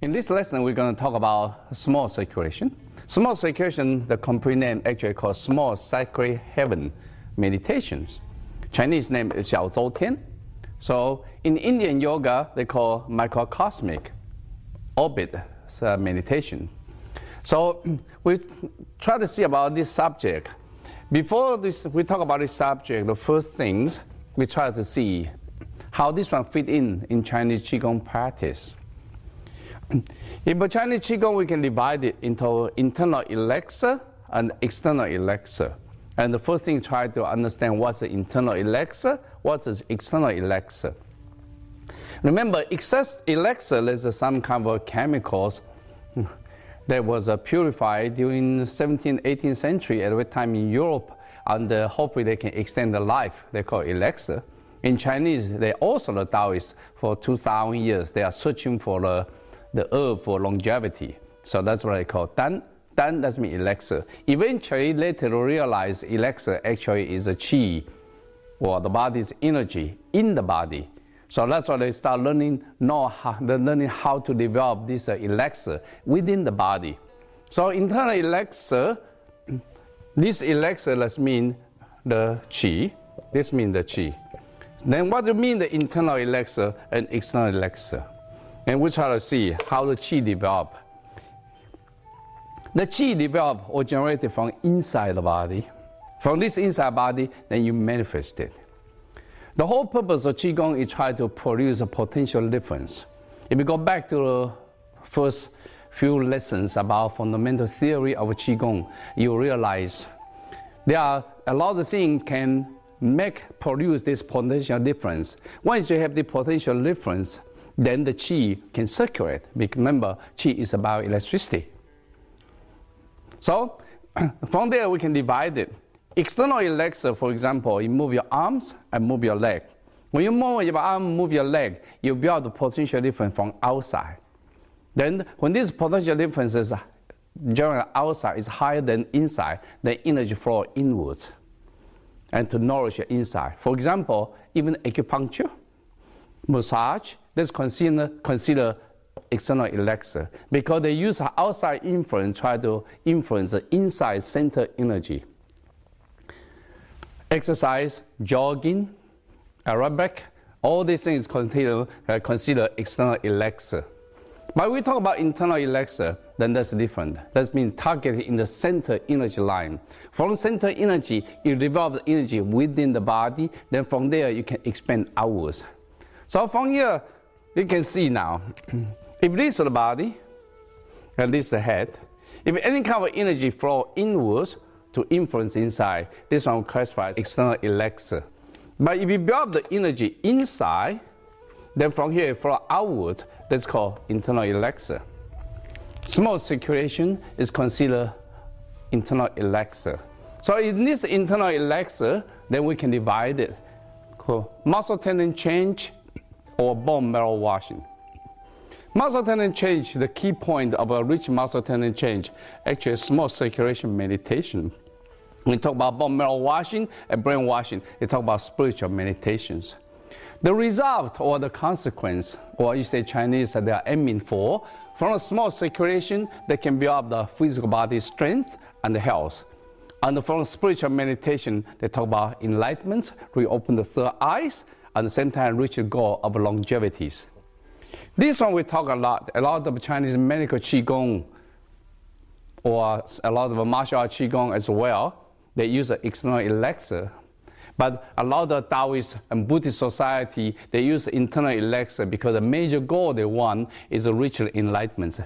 In this lesson, we're going to talk about small circulation. Small circulation, the complete name actually called Small Sacred Heaven Meditations. Chinese name is Xiao Zhou Tian. So in Indian yoga, they call microcosmic orbit meditation. So we try to see about this subject. Before we talk about this subject, the first things we try to see how this one fit in Chinese Qigong practice. In the Chinese Qigong, we can divide it into internal elixir and external elixir. And the first thing, try to understand what's the internal elixir, what's the external elixir. Remember, excess elixir is some kind of chemicals that was purified during 17th, 18th century at that time in Europe, and hopefully they can extend the life. They call elixir. In Chinese, they also the Taoists for 2,000 years. They are searching for the herb for longevity. So that's what I call Dan. Dan does mean elixir. Eventually, later realize elixir actually is a qi, or the body's energy in the body. So that's why they start learning how to develop this elixir within the body. So internal elixir, this elixir does mean the qi. This means the qi. Then what do you mean the internal elixir and external elixir? And we try to see how the qi develop. The qi develop or generated from inside the body. From this inside body, then you manifest it. The whole purpose of Qigong is try to produce a potential difference. If you go back to the first few lessons about fundamental theory of Qigong, you realize there are a lot of things can produce this potential difference. Once you have the potential difference, then the qi can circulate. Remember, qi is about electricity. So from there we can divide it. External elixir, for example, you move your arms and move your leg. When you move your arm, move your leg, you build the potential difference from outside. Then when this potential difference is generally outside is higher than inside, the energy flow inwards and to nourish your inside. For example, even acupuncture, massage, let's consider external elixir because they use outside influence, try to influence the inside center energy. Exercise, jogging, aerobic, all these things consider external elixir. But we talk about internal elixir, then that's different. That means targeted in the center energy line. From center energy, you develop the energy within the body, then from there you can expand outwards. So from here, you can see now, if this is the body, and this is the head, if any kind of energy flow inwards to influence inside, this one classifies external elixir. But if you build the energy inside, then from here it flow outward, that's called internal elixir. Small circulation is considered internal elixir. So in this internal elixir, then we can divide it. Muscle tendon change or bone marrow washing. Muscle tendon change, the key point of a rich muscle tendon change, actually is small circulation meditation. When we talk about bone marrow washing and brain washing, we talk about spiritual meditations. The result or the consequence, or you say Chinese they are aiming for, from a small circulation, they can build up the physical body strength and the health. And from spiritual meditation, they talk about enlightenment, reopen the third eyes, at the same time reach the goal of longevity. This one we talk a lot of Chinese medical Qigong or a lot of martial art Qigong as well. They use the external elixir. But a lot of Taoist and Buddhist society, they use internal elixir because the major goal they want is to reach enlightenment.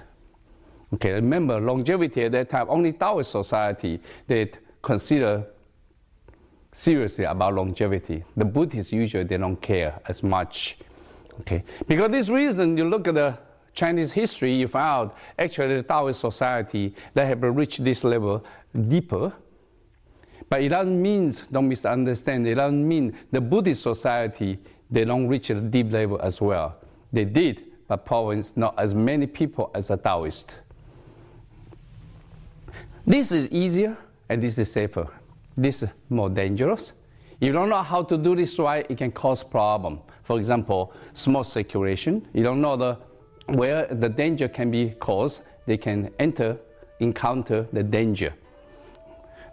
Okay, remember longevity at that time, only Taoist society they consider seriously about longevity. The Buddhists usually they don't care as much. Okay, because this reason you look at the Chinese history, you find out actually the Taoist society they have reached this level deeper. But it doesn't mean, don't misunderstand, it doesn't mean the Buddhist society, they don't reach a deep level as well. They did, but probably not as many people as the Taoist. This is easier and this is safer. This is more dangerous. You don't know how to do this right, it can cause problem. For example, small circulation. You don't know the where the danger can be caused, they can encounter the danger.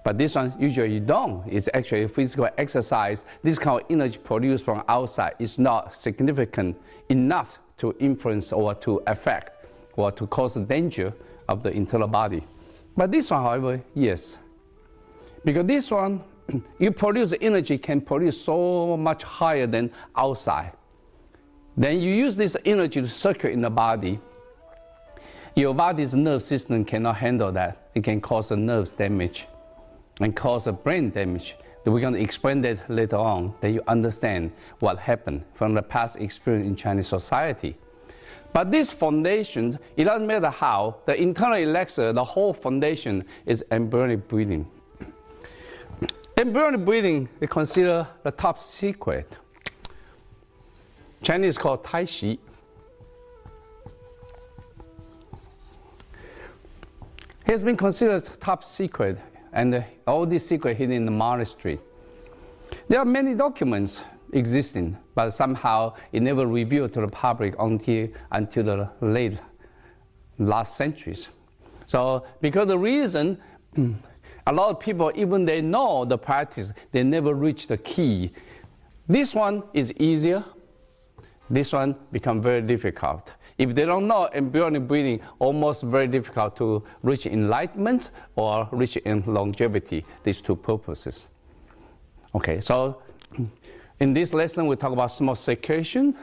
But this one usually you don't. It's actually physical exercise. This kind of energy produced from outside is not significant enough to influence or to affect or to cause the danger of the internal body. But this one, however, yes. Because this one, you produce energy can produce so much higher than outside. Then you use this energy to circulate in the body. Your body's nerve system cannot handle that. It can cause a nerve damage and cause a brain damage. We're going to explain that later on, then you understand what happened from the past experience in Chinese society. But this foundation, it doesn't matter how, the internal elixir, the whole foundation is embryonic breathing. Embryonic breathing is considered the top secret. Chinese called Tai Chi. It has been considered top secret, and all these secrets hidden in the monastery. There are many documents existing, but somehow it never revealed to the public until the late last centuries. So because the reason, a lot of people, even they know the practice, they never reach the key. This one is easier. This one becomes very difficult. If they don't know embryonic breathing, almost very difficult to reach enlightenment or reach in longevity, these two purposes. Okay, so in this lesson, we talk about small circulation.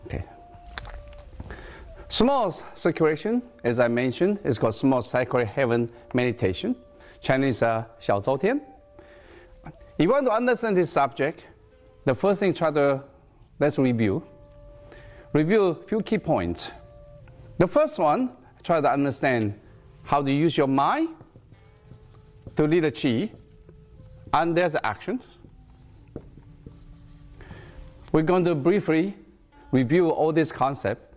Okay. Small circulation, as I mentioned, is called small sacred heaven meditation. Chinese 小周天. If you want to understand this subject, the first thing let's review. Review a few key points. The first one, try to understand how to use your mind to lead the qi, and there's actions. We're going to briefly review all these concepts.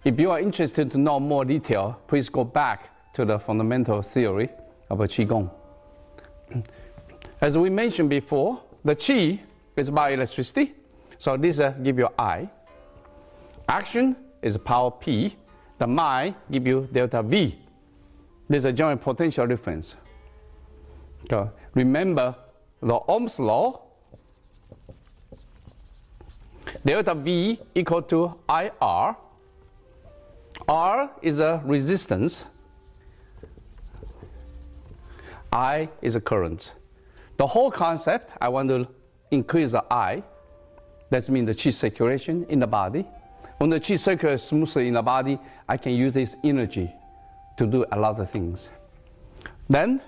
If you are interested to know more detail, please go back to the fundamental theory of Qigong. As we mentioned before, the qi is bioelectricity, so this give you I. Action is power P. The mind give you delta V. There's a general potential difference. So remember the Ohm's law. Delta V equal to IR. R is a resistance. I is a current. The whole concept, I want to increase the I. That means the qi circulation in the body. When the qi circulates smoothly in the body, I can use this energy to do a lot of things. Then,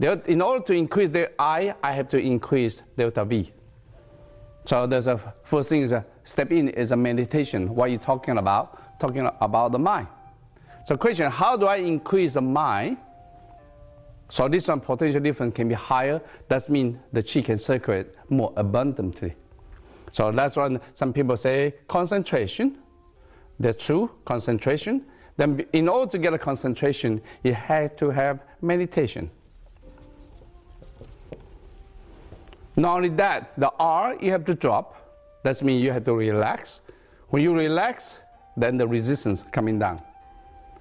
in order to increase the I have to increase delta V. So there's a first thing is step in is a meditation. What are you talking about? Talking about the mind. So question, how do I increase the mind? So this one potential difference can be higher. That means the qi can circulate more abundantly. So that's when some people say concentration. That's true, concentration. Then in order to get a concentration, you have to have meditation. Not only that, the R you have to drop. That means you have to relax. When you relax, then the resistance coming down.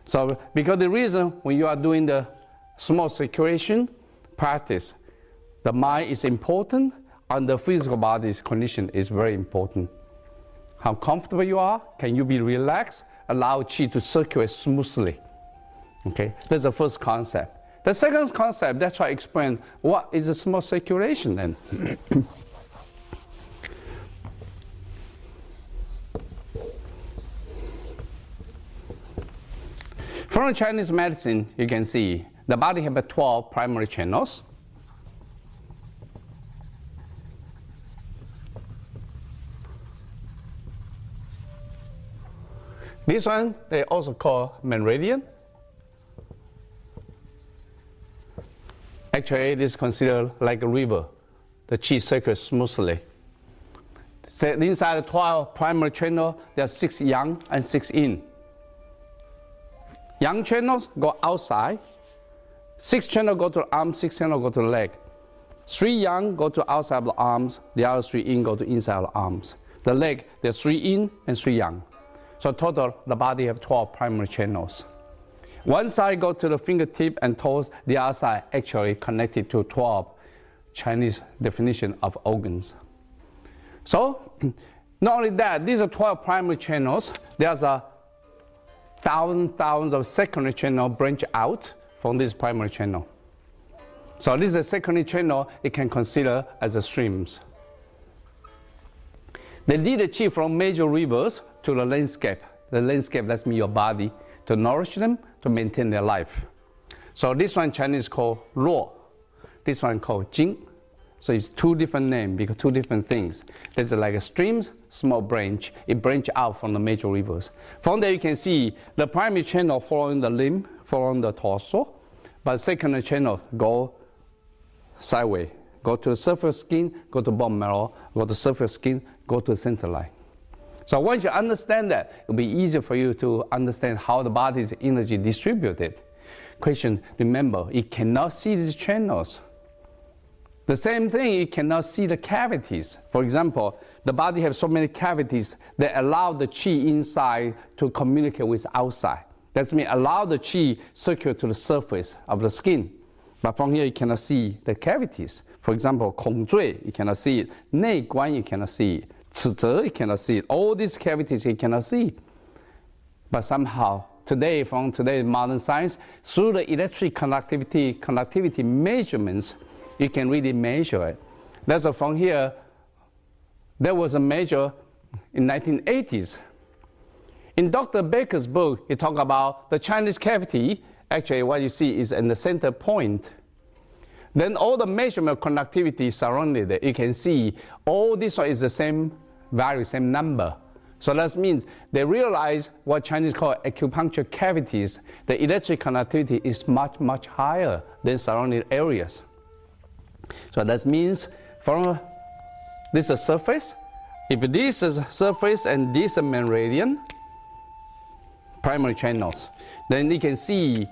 So because the reason when you are doing the small circulation practice, the mind is important and the physical body's condition is very important. How comfortable you are, can you be relaxed, allow qi to circulate smoothly. Okay, that's the first concept. The second concept, let's try to explain what is a small circulation then. From Chinese medicine, you can see the body has 12 primary channels. This one, they also call meridian. Actually, it is considered like a river. The qi circulates smoothly. So inside the 12 primary channels, there are 6 yang and 6 yin. Yang channels go outside. 6 channels go to the arm, 6 channels go to the leg. 3 yang go to outside of the arms, the other 3 in go to inside of the arms. The leg, there's 3 in and 3 yang. So total, the body have 12 primary channels. One side go to the fingertip and toes, the other side actually connected to 12 Chinese definition of organs. So, not only that, these are 12 primary channels. There's a thousands of secondary channel branch out from this primary channel. So this is a secondary channel, it can consider as a streams. They lead the qi from major rivers to the landscape. The landscape, that's mean your body, to nourish them, to maintain their life. So this one Chinese called Luo, this one called Jing. So it's 2 different names because 2 different things. There's like a streams, small branch. It branch out from the major rivers. From there you can see the primary channel following the limb, following the torso, but secondary channel go sideways. Go to the surface skin, go to bone marrow, go to surface skin, go to the center line. So once you understand that, it'll be easier for you to understand how the body's energy distributed. Question, remember, you cannot see these channels. The same thing, you cannot see the cavities. For example, the body has so many cavities that allow the qi inside to communicate with outside. That means allow the qi circulate to the surface of the skin. But from here, you cannot see the cavities. For example, 孔椎, you cannot see it. 内关, you cannot see it. 尺泽, you cannot see it. All these cavities you cannot see. But somehow, today, from today's modern science, through the electric conductivity measurements, you can really measure it. That's from here, there was a measure in 1980s. In Dr. Baker's book, he talked about the Chinese cavity. Actually, what you see is in the center point. Then all the measurement conductivity surrounded it. You can see all this one is the same value, same number. So that means they realize what Chinese call acupuncture cavities. The electric conductivity is much, much higher than surrounding areas. So that means from this is a surface. If this is a surface and this is a meridian, primary channels, then you can see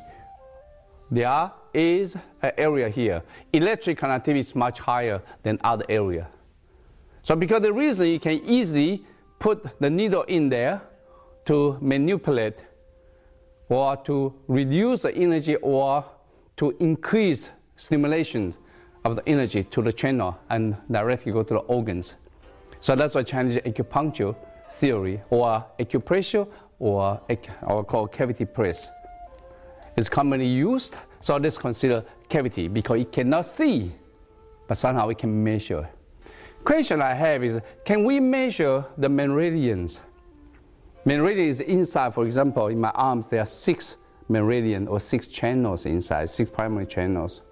there is an area here. Electric conductivity is much higher than other area. So because the reason you can easily put the needle in there to manipulate or to reduce the energy or to increase stimulation of the energy to the channel and directly go to the organs. So that's why Chinese acupuncture theory or acupressure or called cavity press is commonly used. So this is considered cavity because it cannot see, but somehow we can measure. Question I have is, can we measure the meridians? Meridian is inside, for example, in my arms, there are 6 meridian or 6 channels inside, 6 primary channels.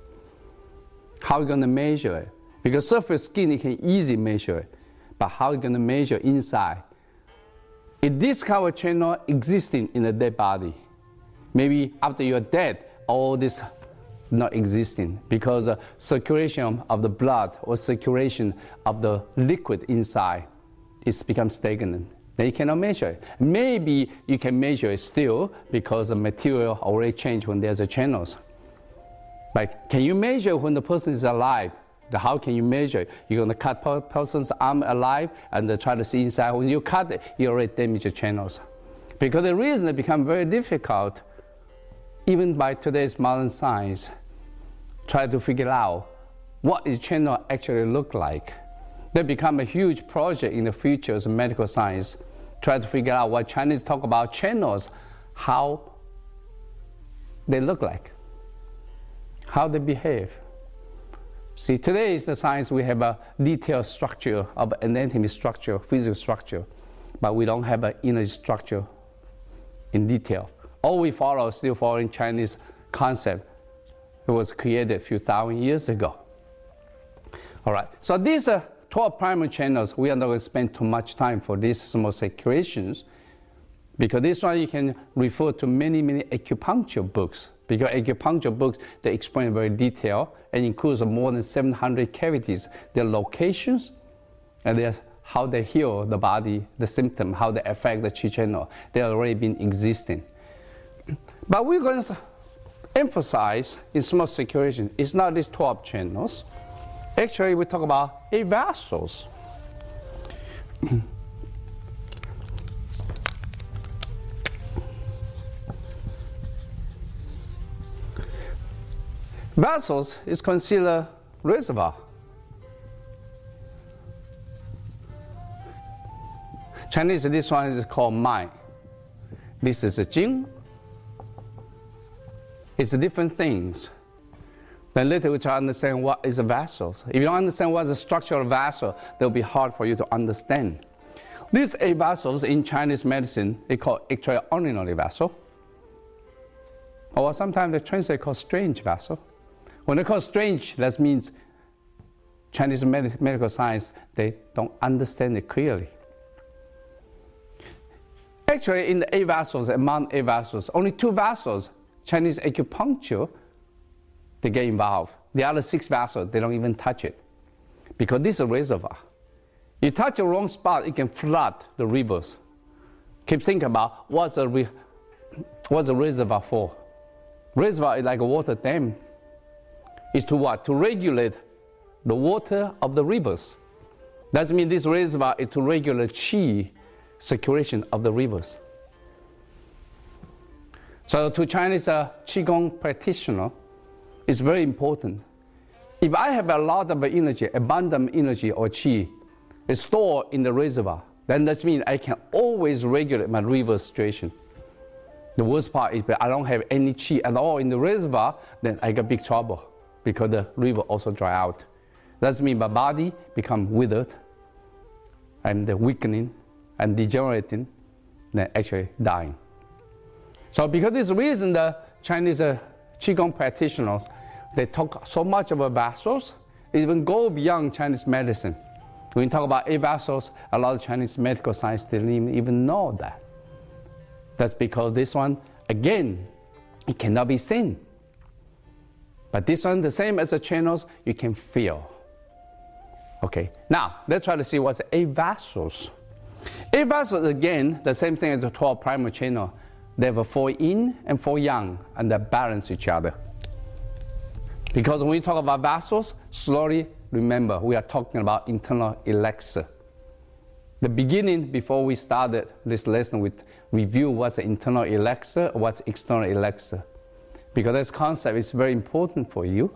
How are we going to measure it? Because surface skin, you can easily measure it. But how are you going to measure inside? If this kind of channel existing in a dead body, maybe after you're dead, all this not existing because circulation of the blood or circulation of the liquid inside is become stagnant. Then you cannot measure it. Maybe you can measure it still because the material already changed when there's a channels. Like, can you measure when the person is alive? How can you measure it? You're going to cut a person's arm alive and try to see inside. When you cut it, you already damage the channels. Because the reason it becomes very difficult, even by today's modern science, try to figure out what is channel actually look like. That become a huge project in the future of medical science. Try to figure out what Chinese talk about channels, how they look like, how they behave. See, today is the science, we have a detailed structure of anatomy structure, physical structure, but we don't have an energy structure in detail. All we follow, still following Chinese concept. It was created a few thousand years ago. All right, so these are 12 primary channels. We are not going to spend too much time for these small circulations, because this one you can refer to many, many acupuncture books. Because acupuncture books, they explain very detailed and includes more than 700 cavities, their locations, and there's how they heal the body, the symptom, how they affect the qi channel. They have already been existing. But we're going to emphasize in small circulation, it's not these 12 channels. Actually, we talk about 8 vessels. Vessels is considered reservoir. Chinese, this one is called mai. This is a jing. It's different things. Then later we try to understand what is a vessel. If you don't understand what is the structure of a vessel, it will be hard for you to understand. These 8 vessels in Chinese medicine, they call extraordinary vessel. Or sometimes they translate called strange vessel. When they call strange, that means Chinese medical science, they don't understand it clearly. Actually, in the 8 vessels, among 8 vessels, only 2 vessels, Chinese acupuncture, they get involved. The other 6 vessels, they don't even touch it. Because this is a reservoir. You touch the wrong spot, it can flood the rivers. Keep thinking about what's a reservoir for. Reservoir is like a water dam. Is to what? To regulate the water of the rivers. That means this reservoir is to regulate qi circulation of the rivers. So to Chinese Qigong practitioner, it's very important. If I have a lot of energy, abundant energy or qi, it's stored in the reservoir, then that means I can always regulate my river situation. The worst part is that I don't have any qi at all in the reservoir, then I got big trouble because the river also dry out. That means my body become withered and weakening and degenerating, then actually dying. So because this reason, the Chinese Qigong practitioners, they talk so much about vessels, it even go beyond Chinese medicine. When you talk about 8 vessels, a lot of Chinese medical science didn't even know that. That's because this one, again, it cannot be seen. But this one, the same as the channels, you can feel. Okay, now let's try to see what's 8 vessels. 8 vessels, again, the same thing as the 12 primary channel. They have 4 yin and 4 yang, and they balance each other. Because when we talk about vessels, slowly remember, we are talking about internal elixir. The beginning, before we started this lesson, we review what's the internal elixir, what's external elixir. Because this concept is very important for you.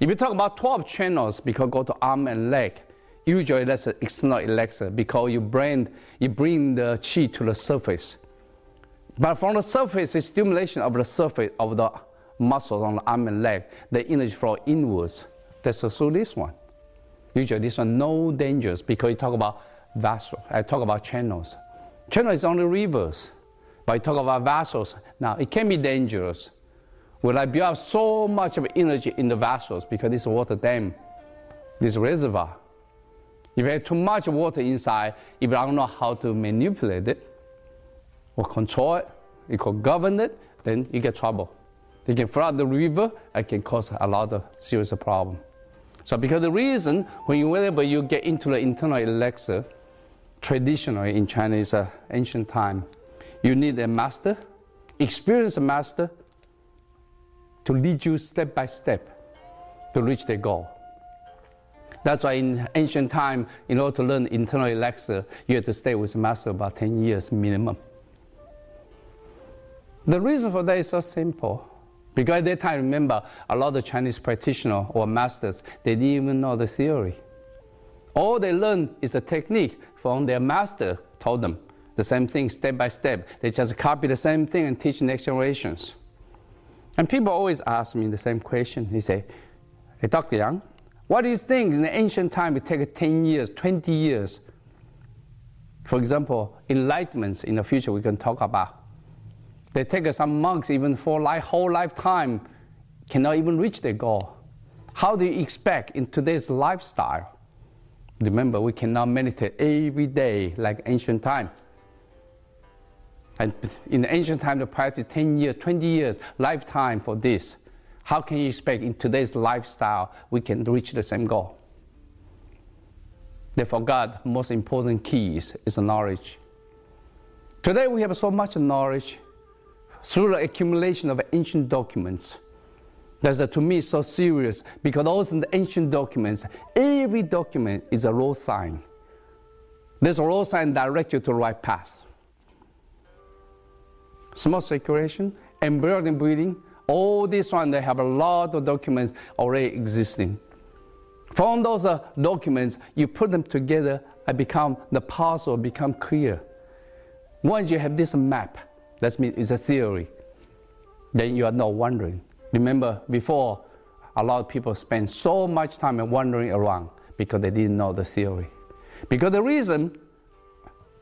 If you talk about 12 channels, because go to arm and leg, usually that's an external elixir, because you bring the qi to the surface. But from the surface, the stimulation of the surface of the muscles on the arm and leg, the energy flow inwards. That's also this one. Usually this one, no dangers, because you talk about vessel. I talk about channels. Channel is only rivers. But you talk about vessels. Now, it can be dangerous. Will I build up so much of energy in the vessels because this water dam, this reservoir? If you have too much water inside, if I don't know how to manipulate it or control it, you can govern it, then you get trouble. They can flood the river, it can cause a lot of serious problem. So because the reason, whenever you get into the internal elixir, traditionally in Chinese ancient time, you need a master, experienced master, to lead you step by step to reach the goal. That's why in ancient time, in order to learn internal elixir, you have to stay with a master about 10 years minimum. The reason for that is so simple. Because at that time, remember, a lot of Chinese practitioners or masters, they didn't even know the theory. All they learned is the technique from their master told them. The same thing, step by step. They just copy the same thing and teach next generations. And people always ask me the same question. They say, hey, Dr. Yang, what do you think in the ancient time it takes 10 years, 20 years? For example, enlightenments in the future we can talk about. They take some monks even for whole lifetime, cannot even reach their goal. How do you expect in today's lifestyle? Remember, we cannot meditate every day like ancient time. And in the ancient time, the practice 10 years, 20 years, lifetime for this. How can you expect in today's lifestyle we can reach the same goal? They forgot the most important keys is knowledge. Today we have so much knowledge through the accumulation of ancient documents. That's to me so serious, because those in the ancient documents, every document is a road sign. This road sign directs you to the right path. Small circulation, embryonic breathing, all this one, they have a lot of documents already existing. From those documents, you put them together and the puzzle become clear. Once you have this map, that means it's a theory, then you are not wondering. Remember, before, a lot of people spend so much time wandering around because they didn't know the theory. Because the reason,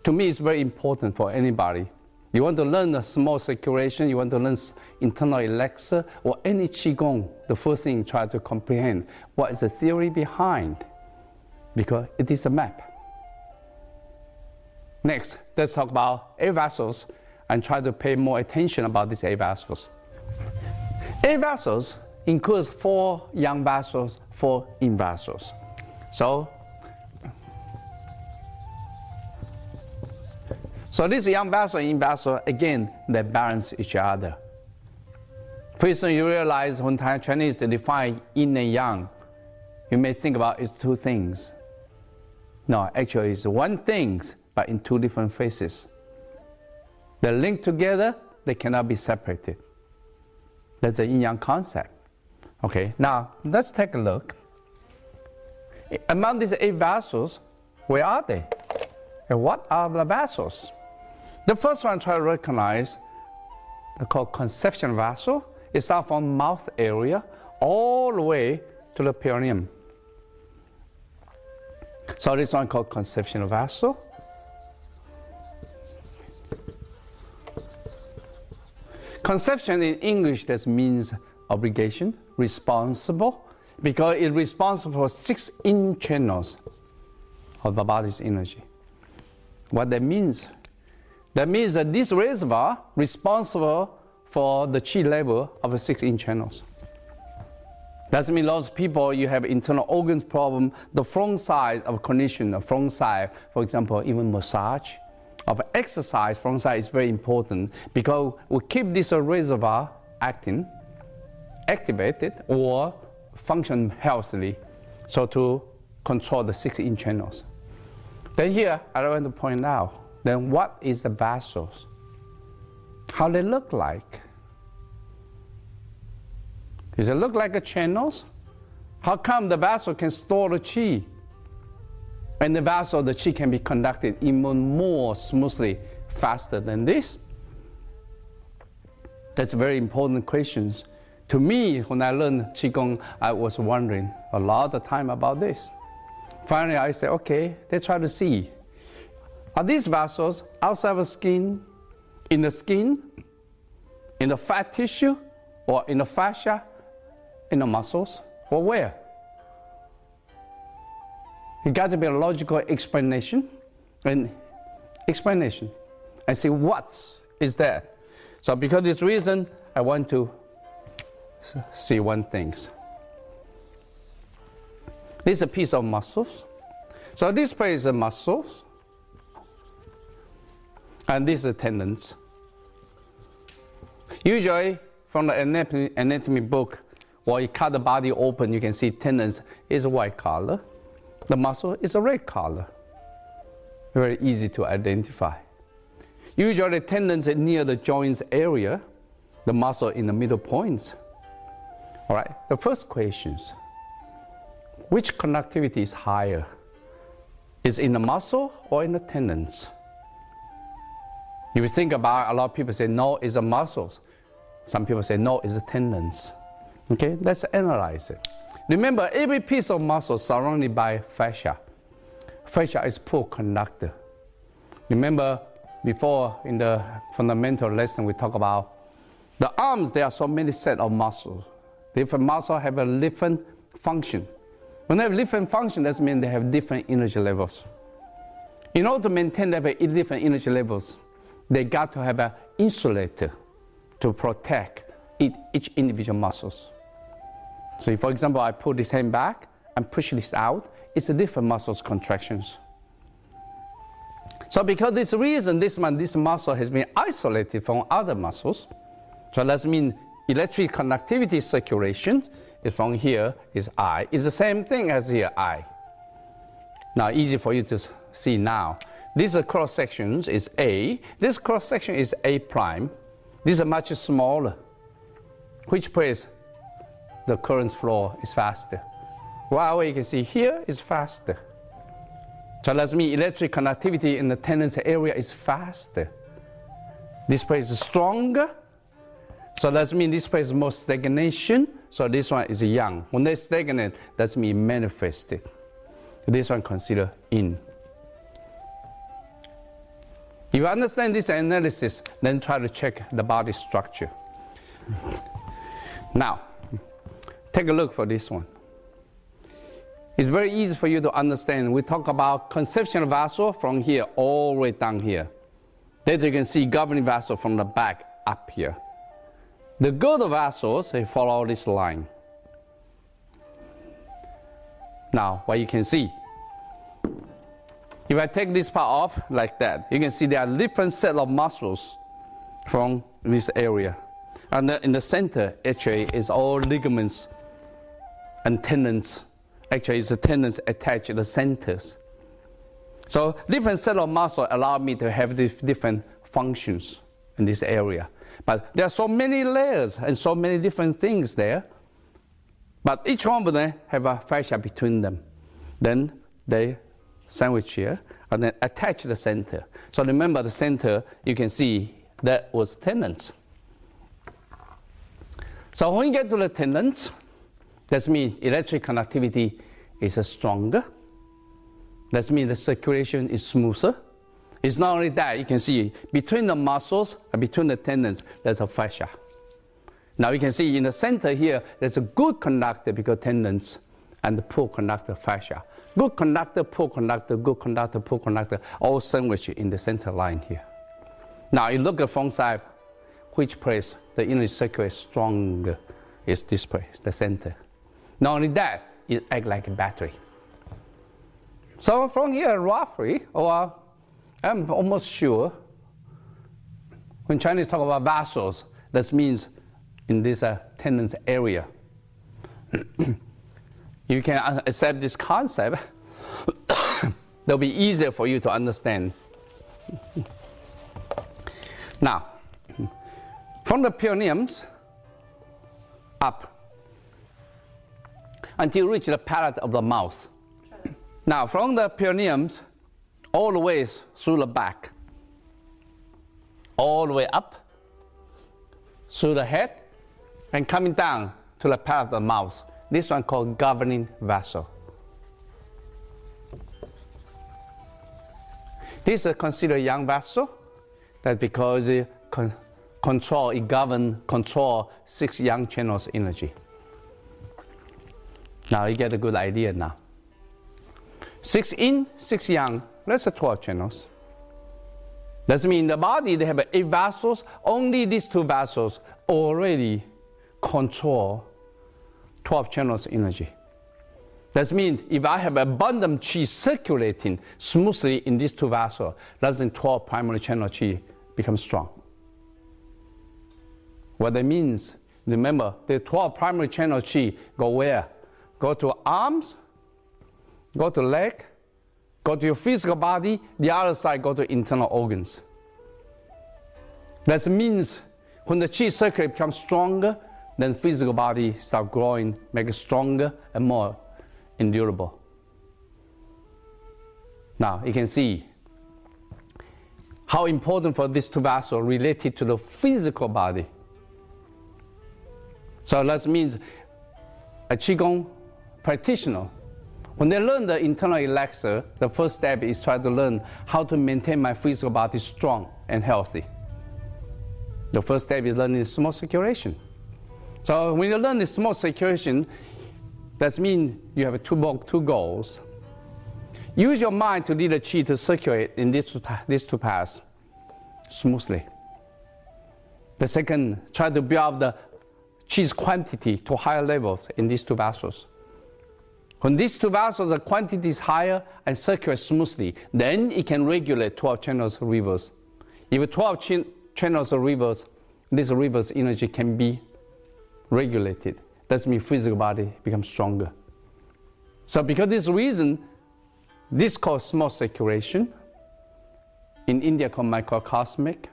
to me, is very important for anybody. You want to learn the small circulation, you want to learn internal elixir, or any Qigong, the first thing, try to comprehend what is the theory behind, because it is a map. Next, let's talk about 8 vessels and try to pay more attention about these 8 vessels. 8 vessels includes 4 yang vessels, 4 yin vessels. So this yang vessel and yin vessel, again, they balance each other. Pretty soon you realize when Chinese define yin and yang, you may think about it's 2 things. No, actually it's 1 thing, but in 2 different phases. They're linked together, they cannot be separated. That's the yin-yang concept. Okay, now let's take a look. Among these 8 vessels, where are they? And what are the vessels? The first one, try to recognize, they're called conception vessel. It starts from mouth area all the way to the perineum. So this one called conception vessel. Conception in English, that means obligation, responsible, because it's responsible for 6 yin channels of the body's energy. What that means? That means that this reservoir responsible for the qi level of the 6 yin channels. Doesn't mean lots of people, you have internal organs problem, the front side of condition, the front side, for example, even massage, of exercise, front side is very important because we keep this reservoir activated or function healthily, so to control the 6 yin channels. Then here, I want to point out, then what is the vessels? How they look like? Does it look like a channels? How come the vessel can store the qi? And the vessel, the qi can be conducted even more smoothly, faster than this? That's very important questions. To me, when I learned Qigong, I was wondering a lot of time about this. Finally, I said, okay, let's try to see. Are these vessels outside of the skin, in the fat tissue, or in the fascia, in the muscles, or where? It got to be a logical explanation and see what is that. So because of this reason, I want to see 1 thing. This is a piece of muscles. So this place is the muscles, and this is the tendons. Usually, from the anatomy book, while you cut the body open, you can see tendons is a white color. The muscle is a red color. Very easy to identify. Usually tendons are near the joints area, the muscle in the middle points. All right, the first questions. Which conductivity is higher? Is it in the muscle or in the tendons? You think about it, a lot of people say no, it's the muscles. Some people say no, it's the tendons. Okay, let's analyze it. Remember, every piece of muscle is surrounded by fascia. Fascia is poor conductor. Remember, before in the fundamental lesson, we talk about the arms. There are so many sets of muscles. Different muscles have a different function. When they have different function, that means they have different energy levels. In order to maintain different energy levels, they got to have an insulator to protect each individual muscles. So if, for example, I pull this hand back and push this out, it's a different muscles contractions. So because this reason, this muscle has been isolated from other muscles. So that means electric conductivity circulation is from here is I. It's the same thing as here, I. Now, easy for you to see now. This cross section is A. This cross section is A prime. This is much smaller. Which place the current flow is faster? Well, you can see here is faster. So that means electric conductivity in the tendons area is faster. This place is stronger. So that means this place is more stagnation. So this one is young. When they stagnate, that means manifested. This one considered in. If you understand this analysis, then try to check the body structure. Now, take a look for this one. It's very easy for you to understand. We talk about conceptual vessel from here all the way down here. Then you can see governing vessel from the back up here. The good vessels, they follow this line. Now, what you can see, if I take this part off like that, you can see there are different set of muscles from this area. And in the center, actually, is all ligaments and tendons. Actually, it's the tendons attached to the centers. So different set of muscles allow me to have different functions in this area. But there are so many layers and so many different things there. But each one of them have a fascia between them. Then they sandwich here and then attach to the center. So remember the center, you can see that was tendons. So when you get to the tendons, that means electric conductivity is stronger. That means the circulation is smoother. It's not only that, you can see between the muscles and between the tendons, there's a fascia. Now you can see in the center here, there's a good conductor because tendons and the poor conductor fascia. Good conductor, poor conductor, good conductor, poor conductor, all sandwiched in the center line here. Now you look at front side, which place the energy circulation is stronger is this place, the center. Not only that, it acts like a battery. So from here, roughly, or I'm almost sure, when Chinese talk about vessels, that means in this tendons area. You can accept this concept, it'll be easier for you to understand. Now, from the perineums up until you reach the palate of the mouth. Now, from the perineums all the way through the back, all the way up through the head, and coming down to the palate of the mouth. This one called governing vessel. This is considered young vessel. That's because it control 6 young channels energy. Now you get a good idea now. 6 in, 6 young, that's 12 channels. That means in the body they have 8 vessels, only these 2 vessels already control 12 channels energy. That means if I have abundant qi circulating smoothly in these 2 vessels, that means 12 primary channel qi becomes strong. What that means, remember, the 12 primary channel qi go where? Go to arms, go to leg, go to your physical body, the other side go to internal organs. That means when the qi circuit becomes stronger, then physical body start growing, make it stronger and more endurable. Now you can see how important for these 2 vessels related to the physical body. So that means a Qigong practitioner, when they learn the internal elixir, the first step is try to learn how to maintain my physical body strong and healthy. The first step is learning small circulation. So when you learn the small circulation, that means you have two goals. Use your mind to lead the qi to circulate in these two paths smoothly. The second, try to build up the qi's quantity to higher levels in these 2 vessels. When these 2 vessels, the quantity is higher and circulate smoothly, then it can regulate 12 channels of rivers. If 12 channels of rivers, this river's energy can be regulated. That means physical body becomes stronger. So because of this reason, this called small circulation. In India called microcosmic.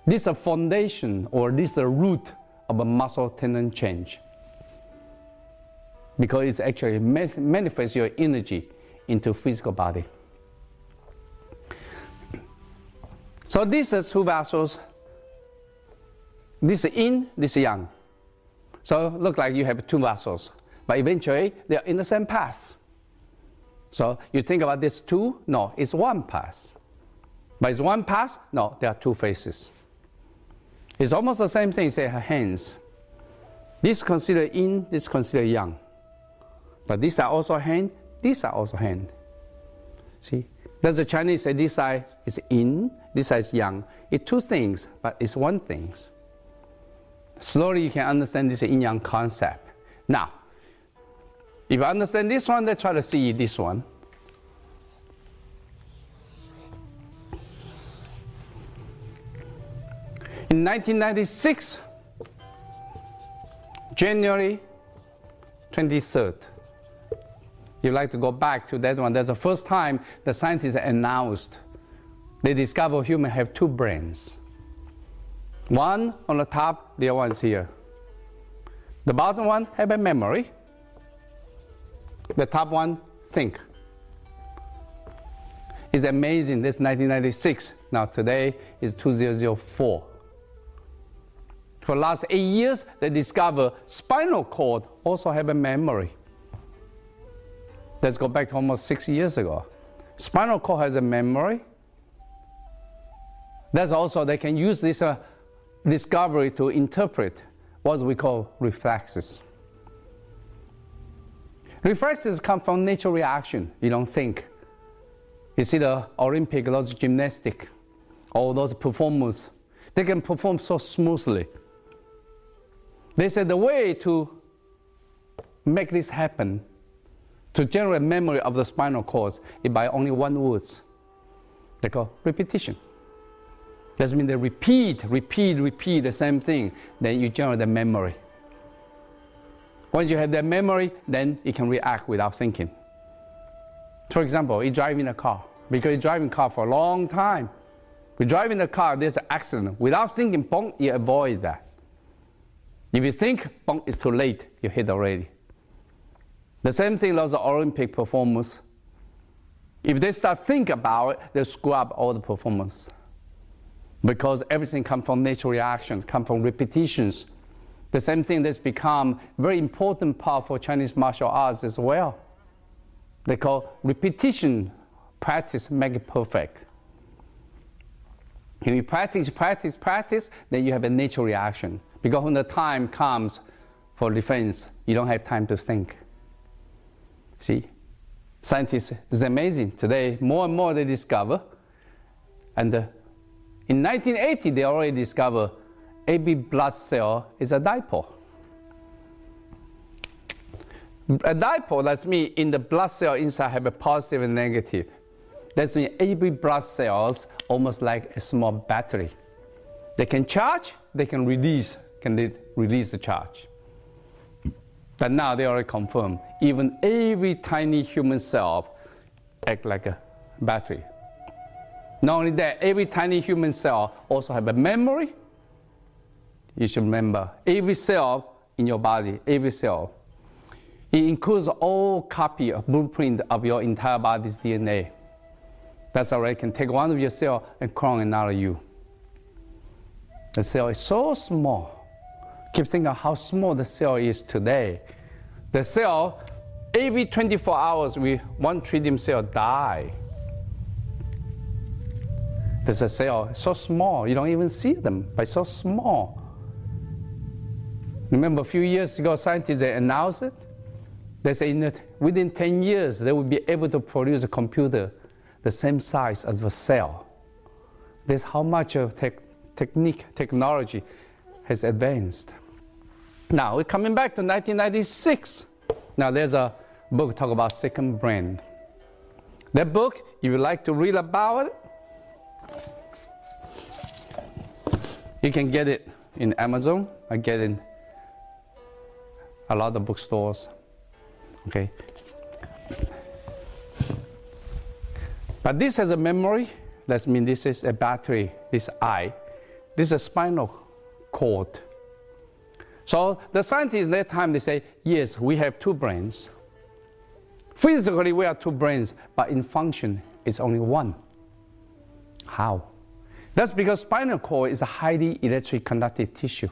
This is a foundation, or this is a root of a muscle tendon change. Because it's actually manifests your energy into physical body. So these are two vessels. This is yin, this is yang. So look like you have two vessels, but eventually they are in the same path. So you think about this two, no, it's one path. But it's one path, no, there are two faces. It's almost the same thing, say her hands. This is considered yin, this is considered yang. But these are also hand, these are also hand. See? That's the Chinese say this side is yin, this side is yang. It's two things, but it's one thing. Slowly you can understand this yin-yang concept. Now, if you understand this one, let's try to see this one. In 1996, January 23rd, you'd like to go back to that one. That's the first time the scientists announced they discovered humans have two brains. One on the top, the other one's here. The bottom one have a memory. The top one, think. It's amazing, this is 1996. Now today is 2004. For the last 8 years, they discovered spinal cord also have a memory. Let's go back to almost 6 years ago. Spinal cord has a memory. That's also, they can use this discovery to interpret what we call reflexes. Reflexes come from natural reaction. You don't think. You see the Olympic, those gymnastics, all those performers, they can perform so smoothly. They said the way to make this happen, to generate memory of the spinal cord, is by only one word. They call repetition. That means they repeat the same thing, then you generate the memory. Once you have that memory, then you can react without thinking. For example, you're driving a car. Because you're driving a car for a long time. You're driving a car, there's an accident. Without thinking, boom, you avoid that. If you think, boom, it's too late, you hit already. The same thing those Olympic performers. If they start thinking about it, they screw up all the performance. Because everything comes from natural reaction, comes from repetitions. The same thing that's become a very important part for Chinese martial arts as well. They call repetition, practice, make it perfect. If you practice, then you have a natural reaction. Because when the time comes for defense, you don't have time to think. See? Scientists, it's amazing. Today, more and more they discover. And in 1980, they already discovered AB blood cell is a dipole. A dipole, that's mean in the blood cell inside have a positive and negative. That's mean AB blood cells almost like a small battery. They can charge, they can release the charge. But now they already confirm, even every tiny human cell act like a battery. Not only that, every tiny human cell also have a memory. You should remember, every cell in your body, every cell, it includes all copy of blueprint of your entire body's DNA. That's already can take one of your cells and clone another you. The cell is so small. Keep thinking of how small the cell is today. The cell, every 24 hours, one trillion cell die. There's a cell so small, you don't even see them, but so small. Remember a few years ago, scientists they announced it. They say that within 10 years, they will be able to produce a computer the same size as the cell. That's how much of technology has advanced. Now, we're coming back to 1996. Now, there's a book talk about second brain. That book, if you like to read about it, you can get it in Amazon. I get it a lot of bookstores. Okay. But this has a memory. That means this is a battery, this eye. This is a spinal cord. So the scientists at that time, they say, yes, we have two brains. Physically, we have two brains, but in function, it's only one. How? That's because spinal cord is a highly electric conductive tissue.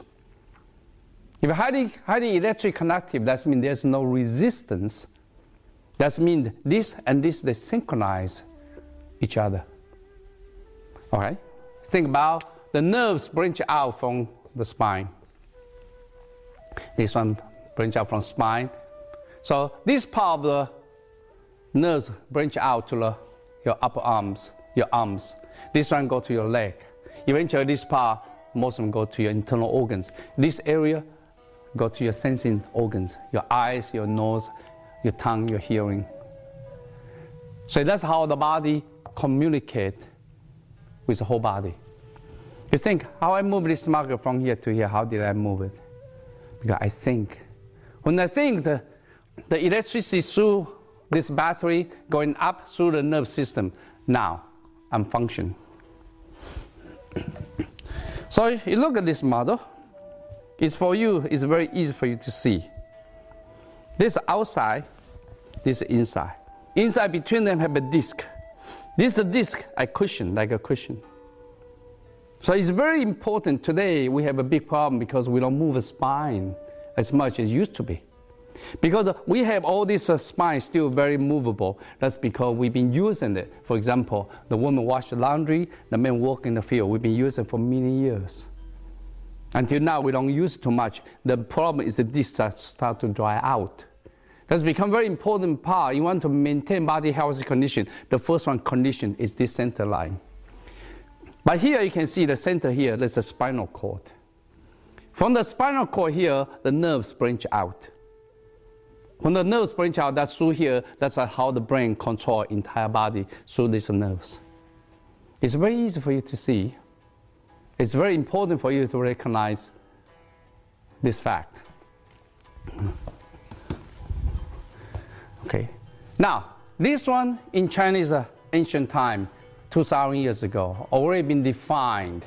If highly electric conductive, that means there's no resistance. That means this and this, they synchronize each other. Okay? Think about the nerves branch out from the spine. This one branch out from spine. So this part of the nerves branch out to your upper arms, your arms. This one go to your leg. Eventually this part, most of them go to your internal organs. This area go to your sensing organs, your eyes, your nose, your tongue, your hearing. So that's how the body communicates with the whole body. You think, how I move this marker from here to here, how did I move it? Because I think. When I think, the electricity through this battery going up through the nerve system, now I'm functioning. So if you look at this model, it's very easy for you to see. This outside, this inside. Inside between them have a disc. This disc, a cushion, like a cushion. So it's very important. Today we have a big problem because we don't move the spine as much as it used to be. Because we have all this spine still very movable. That's because we've been using it. For example, the woman wash the laundry, the man work in the field. We've been using it for many years. Until now, we don't use it too much. The problem is the discs start to dry out. That's become very important part. You want to maintain body healthy condition. The first one condition is this center line. But here you can see the center here, there's a spinal cord. From the spinal cord here, the nerves branch out. When the nerves branch out, that's through here, that's how the brain controls entire body through these nerves. It's very easy for you to see. It's very important for you to recognize this fact. Okay. Now, this one in Chinese ancient time, 2,000 years ago, already been defined.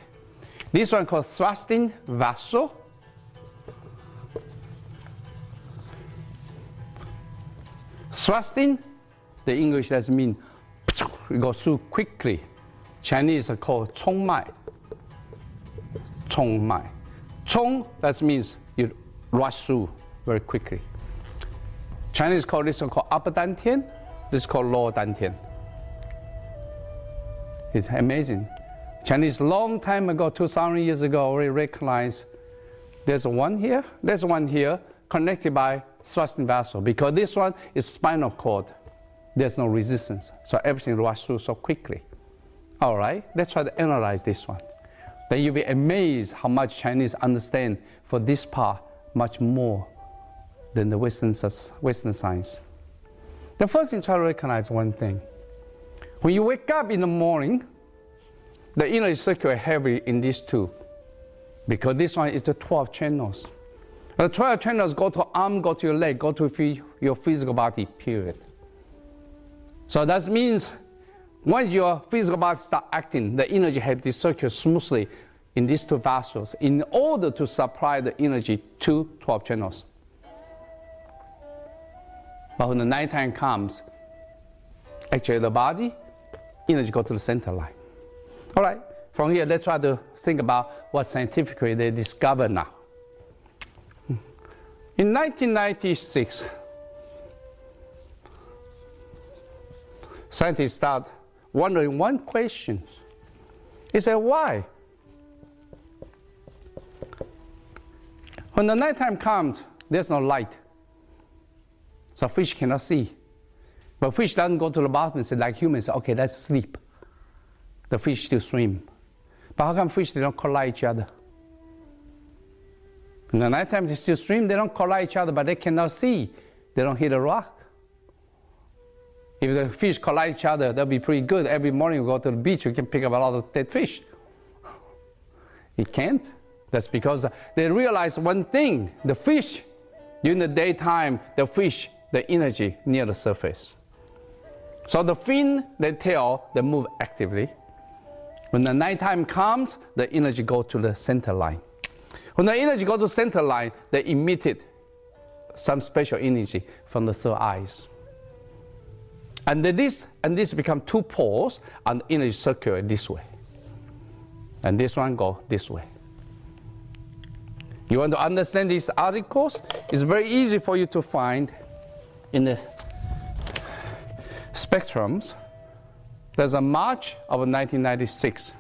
This one called thrusting vessel. Thrusting, the English doesn't mean it goes through quickly. Chinese are called 冲脉. 冲脉. 冲, that means you rush through very quickly. Chinese call this one called upper dantian, this is called lower dantian. It's amazing. Chinese long time ago, 2,000 years ago, already recognized there's one here, connected by thrusting vessel, because this one is spinal cord. There's no resistance, so everything rushes through so quickly. All right, let's try to analyze this one. Then you'll be amazed how much Chinese understand for this part much more than the Western science. The first thing, try to recognize one thing. When you wake up in the morning, the energy circulate heavily in these two, because this one is the 12 channels. The 12 channels go to arm, go to your leg, go to your physical body, period. So that means once your physical body starts acting, the energy has to circulate smoothly in these two vessels in order to supply the energy to 12 channels. But when the nighttime comes, actually the body, energy goes to the center line. All right, from here, let's try to think about what scientifically they discovered now. In 1996, scientists start wondering one question. He said, why? When the nighttime comes, there's no light. So fish cannot see. But fish doesn't go to the bottom and say, like humans, okay, let's sleep. The fish still swim. But how come fish, they don't collide each other? In the nighttime, they still swim, they don't collide each other, but they cannot see. They don't hit a rock. If the fish collide each other, that'll be pretty good. Every morning you go to the beach, you can pick up a lot of dead fish. It can't. That's because they realize one thing. The fish During the daytime, the fish, the energy near the surface. So the fin, the tail, they move actively. When the nighttime comes, the energy goes to the center line. When the energy goes to the center line, they emitted some special energy from the third eyes. And this become two poles, and the energy circulate this way. And this one go this way. You want to understand these articles? It's very easy for you to find in the spectrums. There's a March of 1996.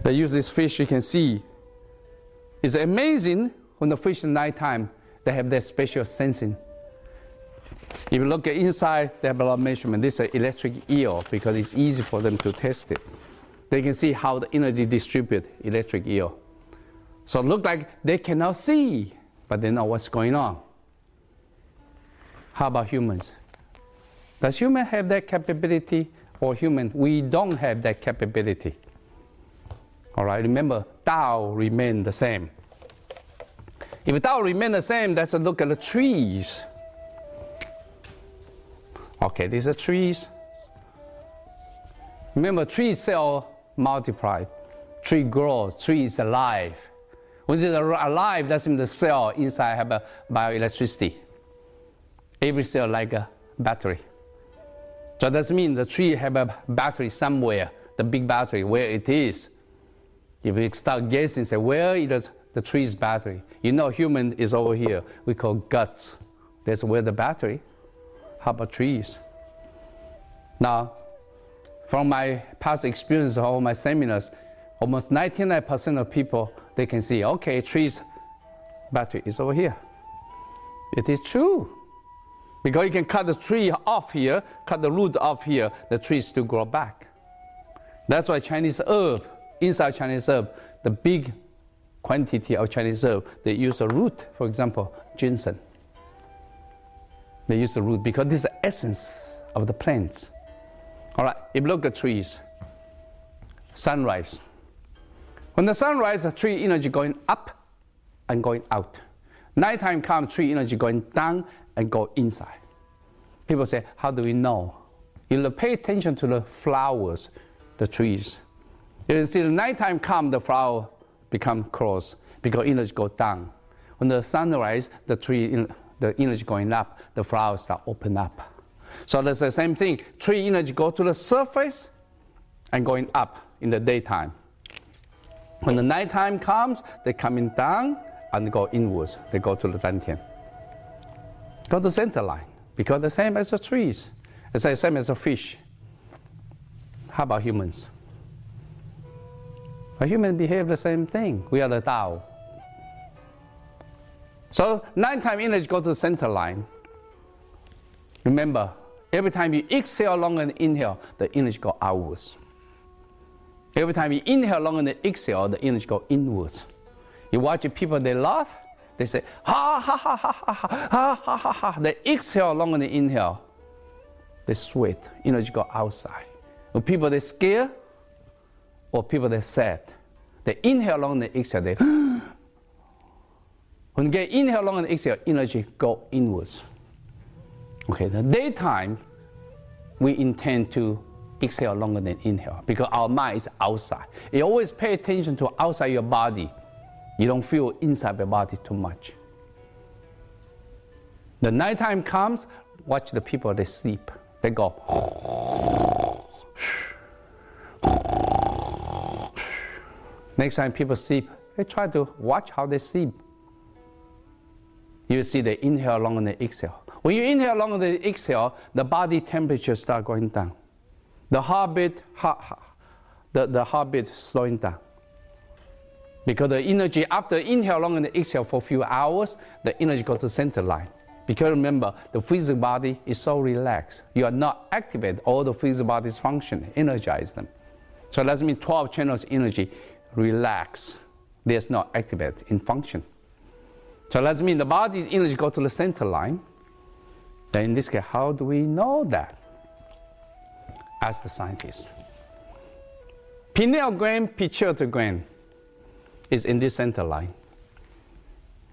They use this fish, you can see. It's amazing when the fish at nighttime, they have their special sensing. If you look at inside, they have a lot of measurement. This is an electric eel because it's easy for them to test it. They can see how the energy distribute electric eel. So it looks like they cannot see, but they know what's going on. How about humans? Does human have that capability, or human, we don't have that capability? All right, remember, Tao remain the same. If Tao remain the same, let's look at the trees. Okay, these are trees. Remember, tree cell multiply. Tree grows, tree is alive. When it's alive, that means the cell inside have a bioelectricity. Every cell like a battery. So that means the tree have a battery somewhere, the big battery, where it is. If we start guessing, say, where is the tree's battery? You know, human is over here. We call guts. That's where the battery. How about trees? Now, from my past experience of all my seminars, almost 99% of people, they can see, okay, trees battery is over here. It is true. Because you can cut the tree off here, cut the root off here, the tree still grow back. That's why Chinese herb, inside Chinese herb, the big quantity of Chinese herb, they use a root, for example, ginseng. They use the root because this is the essence of the plants. All right, if you look at trees, sunrise. When the sun rises, the tree energy going up and going out. Nighttime comes, tree energy going down and go inside. People say, how do we know? You pay attention to the flowers, the trees. You can see the nighttime come, the flower become close because energy go down. When the sun rises, the tree, the energy going up, the flowers start open up. So that's the same thing. Tree energy go to the surface and going up in the daytime. When the nighttime comes, they coming down and go inwards. They go to the dantian. Go to the center line because the same as the trees. It's the same as a fish. How about humans? A human behave the same thing. We are the Tao. So nighttime energy go to the center line. Remember, every time you exhale longer than inhale, the energy go outwards. Every time you inhale longer than exhale, the energy go inwards. You watch people, they laugh, they say, ha, ha, ha, ha, ha, ha, ha, ha, ha. They exhale longer than inhale. They sweat, energy go outside. When people, they scare, or people, they sad. They inhale longer than exhale, they when they inhale longer than exhale, energy go inwards. Okay, the daytime, we intend to exhale longer than inhale because our mind is outside. You always pay attention to outside your body. You don't feel inside your body too much. The nighttime comes, watch the people, they sleep. They go. Next time people sleep, they try to watch how they sleep. You see they inhale longer than exhale. When you inhale longer than exhale, the body temperature start going down. The heartbeat, the heartbeat slowing down. Because the energy, after inhale longer than exhale for a few hours, the energy goes to the center line. Because remember, the physical body is so relaxed. You are not activate all the physical body's function, energize them. So that means 12 channels energy relax. There's no activate in function. So that means the body's energy goes to the center line. Then in this case, how do we know that? Ask the scientist. Pineal gland, pituitary gland is in this center line.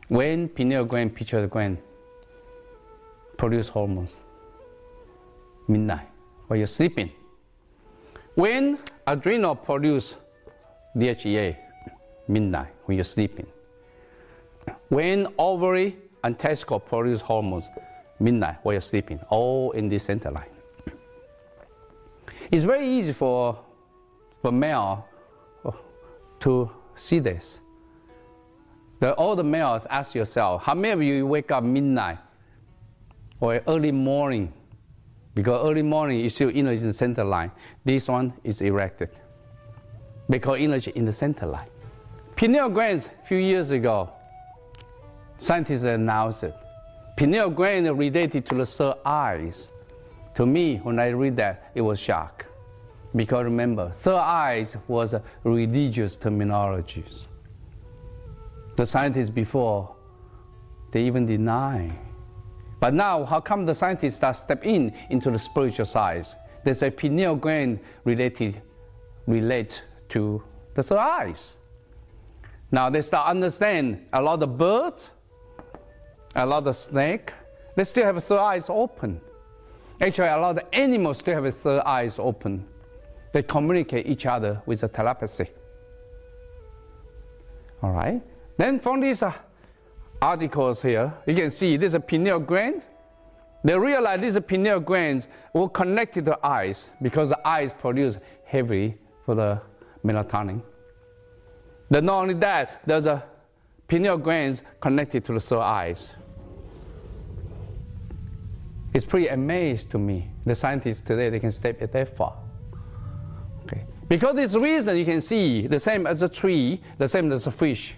When pineal gland, pituitary gland produce hormones? Midnight, while you're sleeping. When adrenal produce DHEA? Midnight, when you're sleeping. When ovary and testicle produce hormones? Midnight, while you're sleeping. All in the center line. It's very easy for male to see this. All the males, ask yourself, how many of you wake up midnight or early morning? Because early morning you see energy in the center line. This one is erected because energy in the center line. Pineal glands, a few years ago, scientists announced it. Pineal gland related to the third eyes. To me, when I read that, it was shock. Because remember, third eyes was a religious terminology. The scientists before, they even deny. But now, how come the scientists start step into the spiritual side? They say pineal gland relate to the third eyes. Now they start understand a lot of birds, a lot of snake, they still have third eyes open. Actually, a lot of animals still have third eyes open. They communicate each other with a telepathy. All right. Then from these articles here, you can see this is a pineal gland. They realize these pineal glands will connect to the eyes because the eyes produce heavily for the melatonin. Then not only that, there's a pineal glands connected to the third eyes. It's pretty amazing to me. The scientists today, they can step it that far. Okay. Because this reason you can see the same as a tree, the same as a fish.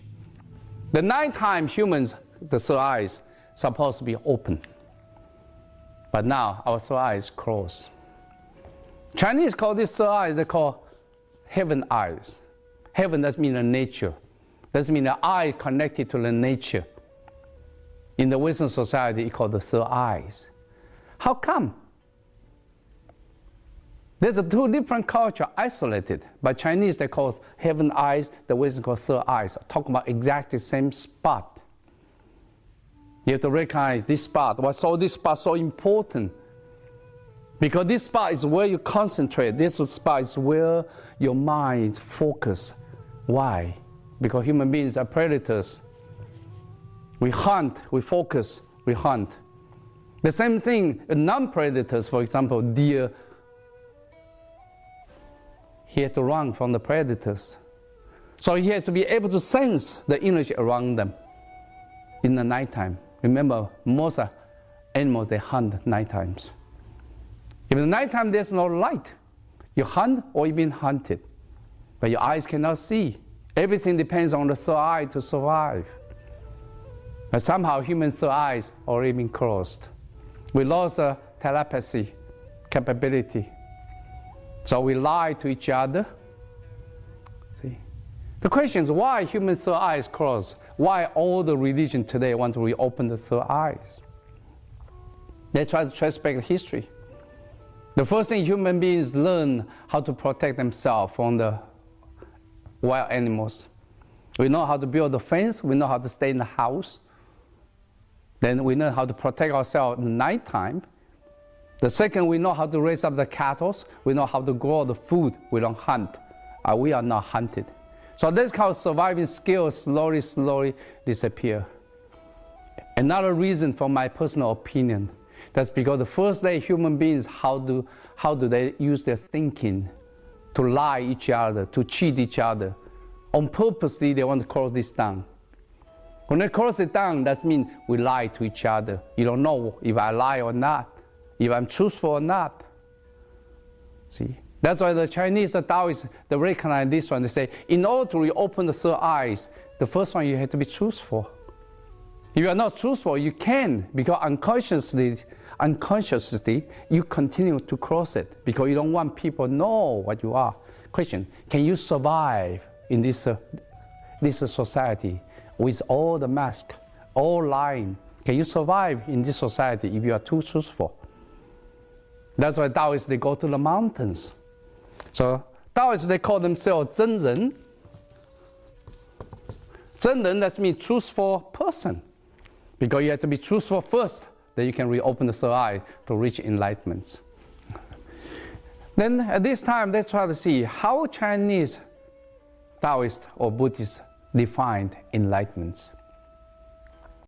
The nighttime humans, the third eyes, supposed to be open. But now our third eye is closed. Chinese call this third eyes, they call heaven eyes. Heaven does mean the nature. Does mean the eye connected to the nature. In the Western society, it's called the third eyes. How come? There's two different cultures isolated. By Chinese, they call heaven eyes, the Western call third eyes. Talking about exactly the same spot. You have to recognize this spot. Why so this spot so important? Because this spot is where you concentrate. This spot is where your mind focus. Why? Because human beings are predators. We hunt, we focus, we hunt. The same thing, non-predators, for example, deer, he had to run from the predators. So he has to be able to sense the energy around them in the nighttime. Remember, most animals, they hunt night times. In the nighttime, there's no light. You hunt or you've been hunted. But your eyes cannot see. Everything depends on the third eye to survive. But somehow human third eyes already been closed. We lost telepathy capability. So we lie to each other. See? The question is why human third eyes closed? Why all the religion today want to reopen the third eyes? They try to trace back history. The first thing human beings learn how to protect themselves from the wild animals. We know how to build a fence. We know how to stay in the house. Then we know how to protect ourselves in the nighttime. The second, we know how to raise up the cattle. We know how to grow the food. We don't hunt. We are not hunted. So this kind of surviving skills slowly disappear. Another reason, for my personal opinion, that's because the first day human beings, how do they use their thinking to lie each other, to cheat each other? On purposely, they want to close this down. When they close it down, that means we lie to each other. You don't know if I lie or not, if I'm truthful or not. See? That's why the Chinese, the Taoists, they recognize this one. They say, in order to reopen the third eyes, the first one, you have to be truthful. If you are not truthful, you can, because unconsciously, you continue to cross it, because you don't want people to know what you are. Question, can you survive in this society with all the masks, all lying? Can you survive in this society if you are too truthful? That's why Taoists, they go to the mountains. So Taoists, they call themselves Zhen Ren. 真人, that means truthful person. Because you have to be truthful first, then you can reopen the third eye to reach enlightenment. Then at this time, let's try to see how Chinese Taoists or Buddhists defined enlightenment.